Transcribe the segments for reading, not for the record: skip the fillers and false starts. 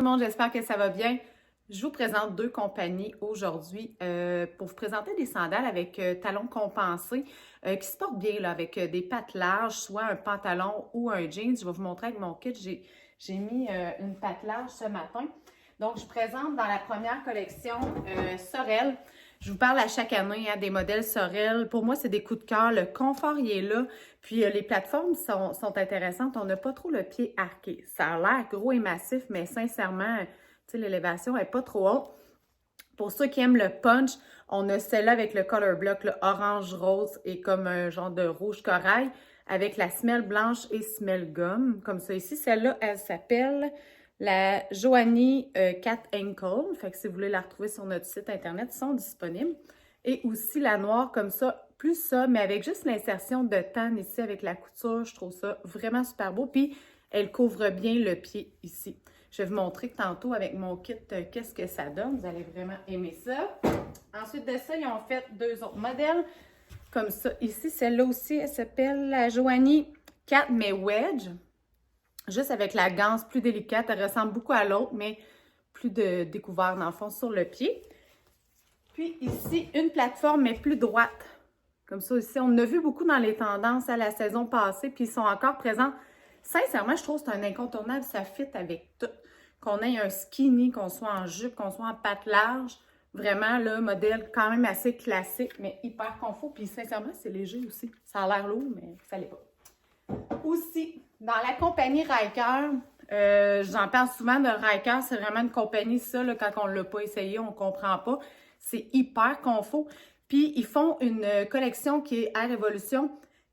Tout le monde, j'espère que ça va bien. Je vous présente deux compagnies aujourd'hui pour vous présenter des sandales avec talons compensés qui se portent bien là, avec des pattes larges, soit un pantalon ou un jean. Je vais vous montrer avec mon kit. J'ai mis une patte large ce matin. Donc, je présente dans la première collection Sorel. Je vous parle à chaque année des modèles Sorel. Pour moi, c'est des coups de cœur. Le confort, il est là. Puis, les plateformes sont intéressantes. On n'a pas trop le pied arqué. Ça a l'air gros et massif, mais sincèrement, tu sais, l'élévation n'est pas trop haute. Pour ceux qui aiment le punch, on a celle-là avec le color block, le orange-rose et comme un genre de rouge corail avec la semelle blanche et semelle gomme, comme ça ici. Celle-là, elle s'appelle la Joanie Cat Ankle. Fait que si vous voulez la retrouver sur notre site internet, ils sont disponibles. Et aussi la noire comme ça, plus ça, mais avec juste l'insertion de tanne ici avec la couture. Je trouve ça vraiment super beau. Puis, elle couvre bien le pied ici. Je vais vous montrer tantôt avec mon kit qu'est-ce que ça donne. Vous allez vraiment aimer ça. Ensuite de ça, ils ont fait deux autres modèles. Comme ça, ici, celle-là aussi, elle s'appelle la Joanie Cat mais Wedge. Juste avec la ganse plus délicate. Elle ressemble beaucoup à l'autre, mais plus de découvert dans le fond sur le pied. Puis ici, une plateforme mais plus droite. Comme ça aussi, on a vu beaucoup dans les tendances à la saison passée, puis ils sont encore présents. Sincèrement, je trouve que c'est un incontournable, ça fit avec tout. Qu'on ait un skinny, qu'on soit en jupe, qu'on soit en patte large. Vraiment, le modèle quand même assez classique, mais hyper confort. Puis sincèrement, c'est léger aussi. Ça a l'air lourd, mais ça l'est pas. Aussi, dans la compagnie Ryker, j'en parle souvent de Ryker, c'est vraiment une compagnie, ça, là, quand on ne l'a pas essayé, on ne comprend pas. C'est hyper confort. Puis, ils font une collection qui est Air Evolution.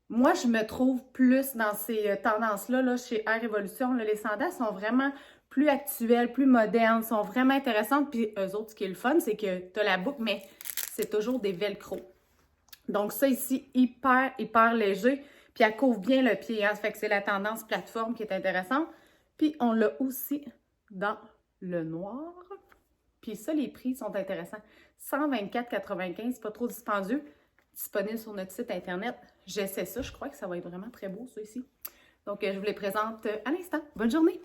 Moi, je me trouve plus dans ces tendances-là là, chez Air Evolution. Là, les sandales sont vraiment plus actuelles, plus modernes, sont vraiment intéressantes. Puis, eux autres, ce qui est le fun, c'est que tu as la boucle, mais c'est toujours des velcro. Donc, ça ici, hyper léger. Puis, elle couvre bien le pied. Hein? Ça fait que c'est la tendance plateforme qui est intéressante. Puis, on l'a aussi dans le noir. Puis ça, les prix sont intéressants. 124,95, pas trop dispendieux. Disponible sur notre site internet. J'essaie ça, je crois que ça va être vraiment très beau, ça ici. Donc, je vous les présente à l'instant. Bonne journée!